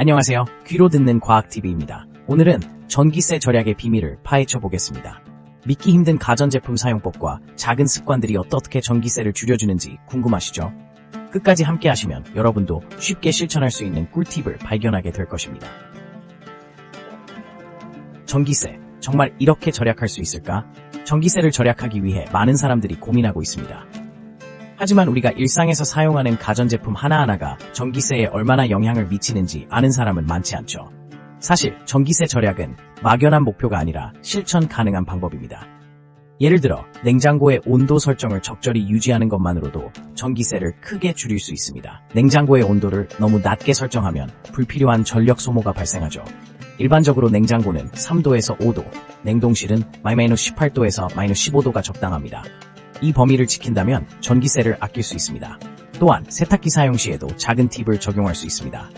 안녕하세요. 귀로 듣는 과학TV입니다. 오늘은 전기세 절약의 비밀을 파헤쳐 보겠습니다. 믿기 힘든 가전제품 사용법과 작은 습관들이 어떻게 전기세를 줄여주는지 궁금하시죠? 끝까지 함께 하시면 여러분도 쉽게 실천할 수 있는 꿀팁을 발견하게 될 것입니다. 전기세, 정말 이렇게 절약할 수 있을까? 전기세를 절약하기 위해 많은 사람들이 고민하고 있습니다. 하지만 우리가 일상에서 사용하는 가전제품 하나하나가 전기세에 얼마나 영향을 미치는지 아는 사람은 많지 않죠. 사실 전기세 절약은 막연한 목표가 아니라 실천 가능한 방법입니다. 예를 들어 냉장고의 온도 설정을 적절히 유지하는 것만으로도 전기세를 크게 줄일 수 있습니다. 냉장고의 온도를 너무 낮게 설정하면 불필요한 전력 소모가 발생하죠. 일반적으로 냉장고는 3도에서 5도, 냉동실은 -18도에서 -15도가 적당합니다. 이 범위를 지킨다면 전기세를 아낄 수 있습니다. 또한 세탁기 사용 시에도 작은 팁을 적용할 수 있습니다.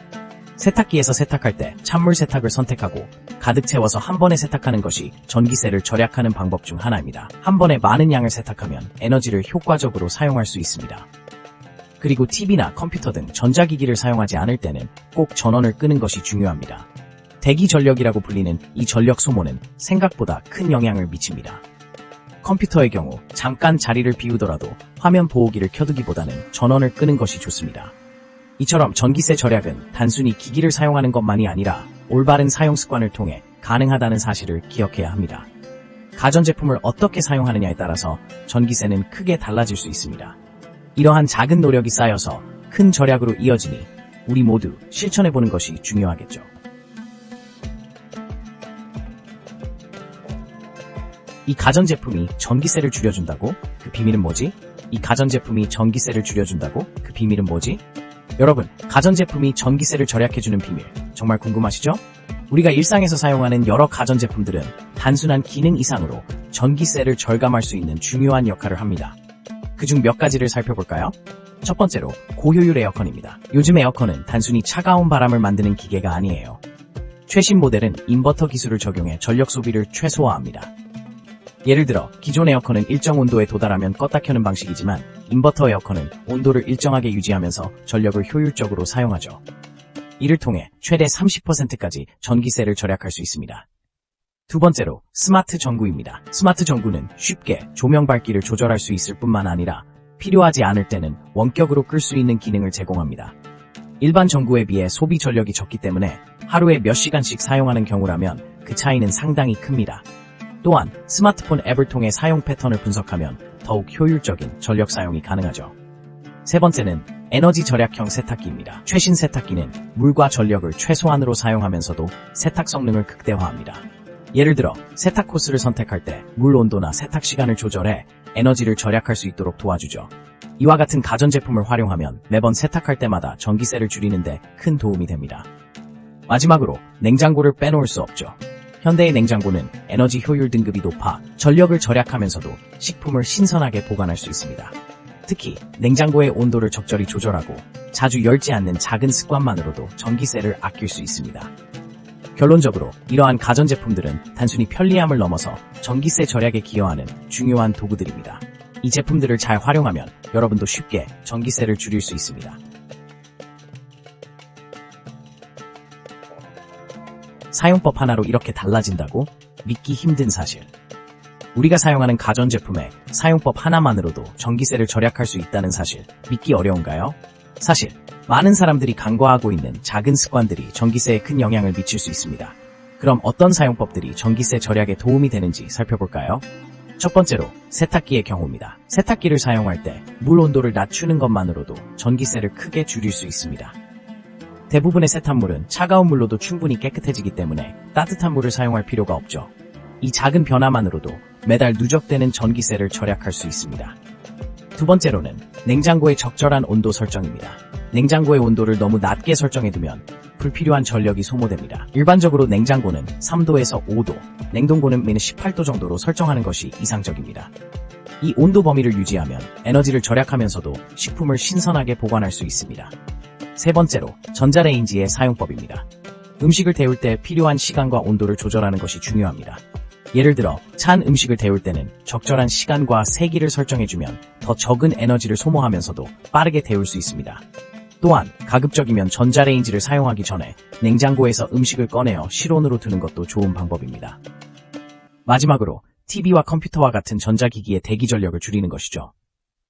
세탁기에서 세탁할 때 찬물 세탁을 선택하고 가득 채워서 한 번에 세탁하는 것이 전기세를 절약하는 방법 중 하나입니다. 한 번에 많은 양을 세탁하면 에너지를 효과적으로 사용할 수 있습니다. 그리고 TV나 컴퓨터 등 전자기기를 사용하지 않을 때는 꼭 전원을 끄는 것이 중요합니다. 대기 전력이라고 불리는 이 전력 소모는 생각보다 큰 영향을 미칩니다. 컴퓨터의 경우 잠깐 자리를 비우더라도 화면 보호기를 켜두기보다는 전원을 끄는 것이 좋습니다. 이처럼 전기세 절약은 단순히 기기를 사용하는 것만이 아니라 올바른 사용 습관을 통해 가능하다는 사실을 기억해야 합니다. 가전제품을 어떻게 사용하느냐에 따라서 전기세는 크게 달라질 수 있습니다. 이러한 작은 노력이 쌓여서 큰 절약으로 이어지니 우리 모두 실천해보는 것이 중요하겠죠. 이 가전제품이 전기세를 줄여준다고? 그 비밀은 뭐지? 이 가전제품이 전기세를 줄여준다고? 그 비밀은 뭐지? 여러분, 가전제품이 전기세를 절약해주는 비밀, 정말 궁금하시죠? 우리가 일상에서 사용하는 여러 가전제품들은 단순한 기능 이상으로 전기세를 절감할 수 있는 중요한 역할을 합니다. 그중 몇 가지를 살펴볼까요? 첫 번째로, 고효율 에어컨입니다. 요즘 에어컨은 단순히 차가운 바람을 만드는 기계가 아니에요. 최신 모델은 인버터 기술을 적용해 전력 소비를 최소화합니다. 예를 들어 기존 에어컨은 일정 온도에 도달하면 껐다 켜는 방식이지만 인버터 에어컨은 온도를 일정하게 유지하면서 전력을 효율적으로 사용하죠. 이를 통해 최대 30%까지 전기세를 절약할 수 있습니다. 두 번째로 스마트 전구입니다. 스마트 전구는 쉽게 조명 밝기를 조절할 수 있을 뿐만 아니라 필요하지 않을 때는 원격으로 끌 수 있는 기능을 제공합니다. 일반 전구에 비해 소비 전력이 적기 때문에 하루에 몇 시간씩 사용하는 경우라면 그 차이는 상당히 큽니다. 또한 스마트폰 앱을 통해 사용 패턴을 분석하면 더욱 효율적인 전력 사용이 가능하죠. 세 번째는 에너지 절약형 세탁기입니다. 최신 세탁기는 물과 전력을 최소한으로 사용하면서도 세탁 성능을 극대화합니다. 예를 들어 세탁 코스를 선택할 때 물 온도나 세탁 시간을 조절해 에너지를 절약할 수 있도록 도와주죠. 이와 같은 가전제품을 활용하면 매번 세탁할 때마다 전기세를 줄이는데 큰 도움이 됩니다. 마지막으로 냉장고를 빼놓을 수 없죠. 현대의 냉장고는 에너지 효율 등급이 높아 전력을 절약하면서도 식품을 신선하게 보관할 수 있습니다. 특히 냉장고의 온도를 적절히 조절하고 자주 열지 않는 작은 습관만으로도 전기세를 아낄 수 있습니다. 결론적으로 이러한 가전제품들은 단순히 편리함을 넘어서 전기세 절약에 기여하는 중요한 도구들입니다. 이 제품들을 잘 활용하면 여러분도 쉽게 전기세를 줄일 수 있습니다. 사용법 하나로 이렇게 달라진다고? 믿기 힘든 사실. 우리가 사용하는 가전제품의 사용법 하나만으로도 전기세를 절약할 수 있다는 사실, 믿기 어려운가요? 사실 많은 사람들이 간과하고 있는 작은 습관들이 전기세에 큰 영향을 미칠 수 있습니다. 그럼 어떤 사용법들이 전기세 절약에 도움이 되는지 살펴볼까요? 첫 번째로 세탁기의 경우입니다. 세탁기를 사용할 때 물 온도를 낮추는 것만으로도 전기세를 크게 줄일 수 있습니다. 대부분의 세탁물은 차가운 물로도 충분히 깨끗해지기 때문에 따뜻한 물을 사용할 필요가 없죠. 이 작은 변화만으로도 매달 누적되는 전기세를 절약할 수 있습니다. 두 번째로는 냉장고의 적절한 온도 설정입니다. 냉장고의 온도를 너무 낮게 설정해두면 불필요한 전력이 소모됩니다. 일반적으로 냉장고는 3도에서 5도, 냉동고는 -18도 정도로 설정하는 것이 이상적입니다. 이 온도 범위를 유지하면 에너지를 절약하면서도 식품을 신선하게 보관할 수 있습니다. 세 번째로 전자레인지의 사용법입니다. 음식을 데울 때 필요한 시간과 온도를 조절하는 것이 중요합니다. 예를 들어 찬 음식을 데울 때는 적절한 시간과 세기를 설정해주면 더 적은 에너지를 소모하면서도 빠르게 데울 수 있습니다. 또한 가급적이면 전자레인지를 사용하기 전에 냉장고에서 음식을 꺼내어 실온으로 두는 것도 좋은 방법입니다. 마지막으로 TV와 컴퓨터와 같은 전자기기의 대기 전력을 줄이는 것이죠.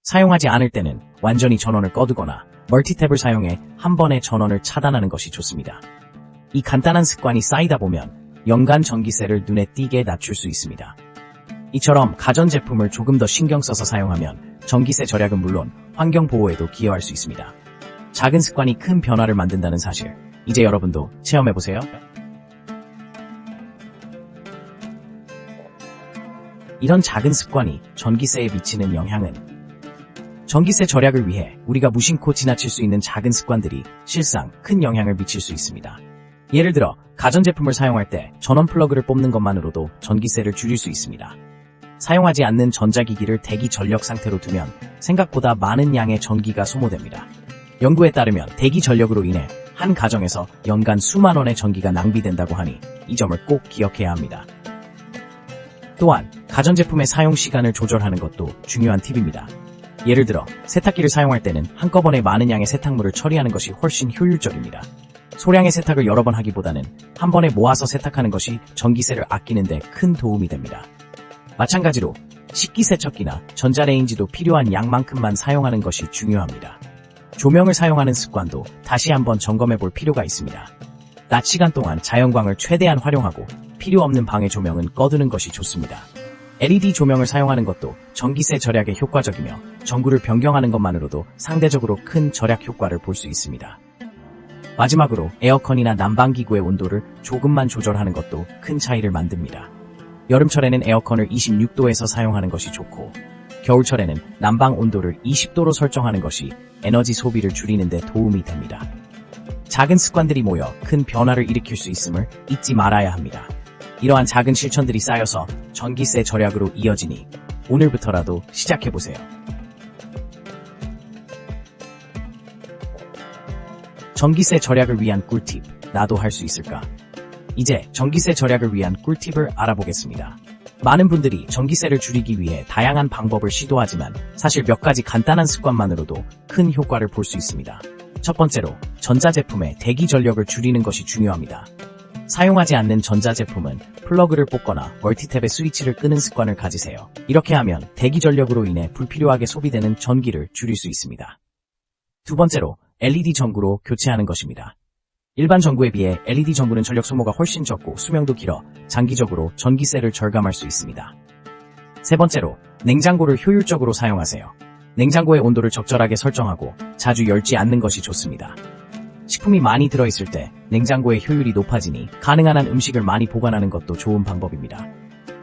사용하지 않을 때는 완전히 전원을 꺼두거나 멀티탭을 사용해 한 번에 전원을 차단하는 것이 좋습니다. 이 간단한 습관이 쌓이다 보면 연간 전기세를 눈에 띄게 낮출 수 있습니다. 이처럼 가전제품을 조금 더 신경 써서 사용하면 전기세 절약은 물론 환경 보호에도 기여할 수 있습니다. 작은 습관이 큰 변화를 만든다는 사실, 이제 여러분도 체험해보세요. 이런 작은 습관이 전기세에 미치는 영향은 전기세 절약을 위해 우리가 무심코 지나칠 수 있는 작은 습관들이 실상 큰 영향을 미칠 수 있습니다. 예를 들어 가전제품을 사용할 때 전원 플러그를 뽑는 것만으로도 전기세를 줄일 수 있습니다. 사용하지 않는 전자기기를 대기 전력 상태로 두면 생각보다 많은 양의 전기가 소모됩니다. 연구에 따르면 대기 전력으로 인해 한 가정에서 연간 수만 원의 전기가 낭비된다고 하니 이 점을 꼭 기억해야 합니다. 또한 가전제품의 사용 시간을 조절하는 것도 중요한 팁입니다. 예를 들어 세탁기를 사용할 때는 한꺼번에 많은 양의 세탁물을 처리하는 것이 훨씬 효율적입니다. 소량의 세탁을 여러 번 하기보다는 한 번에 모아서 세탁하는 것이 전기세를 아끼는 데 큰 도움이 됩니다. 마찬가지로 식기세척기나 전자레인지도 필요한 양만큼만 사용하는 것이 중요합니다. 조명을 사용하는 습관도 다시 한번 점검해 볼 필요가 있습니다. 낮 시간 동안 자연광을 최대한 활용하고 필요 없는 방의 조명은 꺼두는 것이 좋습니다. LED 조명을 사용하는 것도 전기세 절약에 효과적이며 전구를 변경하는 것만으로도 상대적으로 큰 절약 효과를 볼 수 있습니다. 마지막으로 에어컨이나 난방기구의 온도를 조금만 조절하는 것도 큰 차이를 만듭니다. 여름철에는 에어컨을 26도에서 사용하는 것이 좋고 겨울철에는 난방 온도를 20도로 설정하는 것이 에너지 소비를 줄이는 데 도움이 됩니다. 작은 습관들이 모여 큰 변화를 일으킬 수 있음을 잊지 말아야 합니다. 이러한 작은 실천들이 쌓여서 전기세 절약으로 이어지니 오늘부터라도 시작해보세요. 전기세 절약을 위한 꿀팁, 나도 할 수 있을까? 이제 전기세 절약을 위한 꿀팁을 알아보겠습니다. 많은 분들이 전기세를 줄이기 위해 다양한 방법을 시도하지만 사실 몇 가지 간단한 습관만으로도 큰 효과를 볼 수 있습니다. 첫 번째로 전자제품의 대기 전력을 줄이는 것이 중요합니다. 사용하지 않는 전자제품은 플러그를 뽑거나 멀티탭의 스위치를 끄는 습관을 가지세요. 이렇게 하면 대기 전력으로 인해 불필요하게 소비되는 전기를 줄일 수 있습니다. 두 번째로 LED 전구로 교체하는 것입니다. 일반 전구에 비해 LED 전구는 전력 소모가 훨씬 적고 수명도 길어 장기적으로 전기세를 절감할 수 있습니다. 세 번째로 냉장고를 효율적으로 사용하세요. 냉장고의 온도를 적절하게 설정하고 자주 열지 않는 것이 좋습니다. 식품이 많이 들어있을 때 냉장고의 효율이 높아지니 가능한 한 음식을 많이 보관하는 것도 좋은 방법입니다.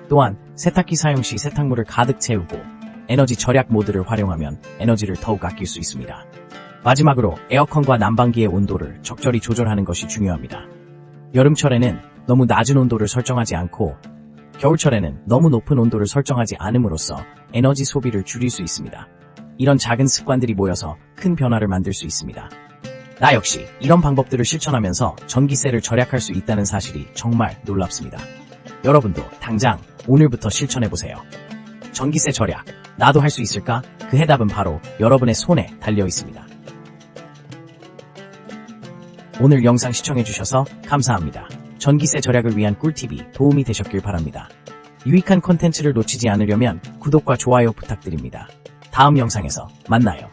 또한 세탁기 사용 시 세탁물을 가득 채우고 에너지 절약 모드를 활용하면 에너지를 더욱 아낄 수 있습니다. 마지막으로 에어컨과 난방기의 온도를 적절히 조절하는 것이 중요합니다. 여름철에는 너무 낮은 온도를 설정하지 않고 겨울철에는 너무 높은 온도를 설정하지 않음으로써 에너지 소비를 줄일 수 있습니다. 이런 작은 습관들이 모여서 큰 변화를 만들 수 있습니다. 나 역시 이런 방법들을 실천하면서 전기세를 절약할 수 있다는 사실이 정말 놀랍습니다. 여러분도 당장 오늘부터 실천해보세요. 전기세 절약, 나도 할 수 있을까? 그 해답은 바로 여러분의 손에 달려 있습니다. 오늘 영상 시청해주셔서 감사합니다. 전기세 절약을 위한 꿀팁이 도움이 되셨길 바랍니다. 유익한 콘텐츠를 놓치지 않으려면 구독과 좋아요 부탁드립니다. 다음 영상에서 만나요.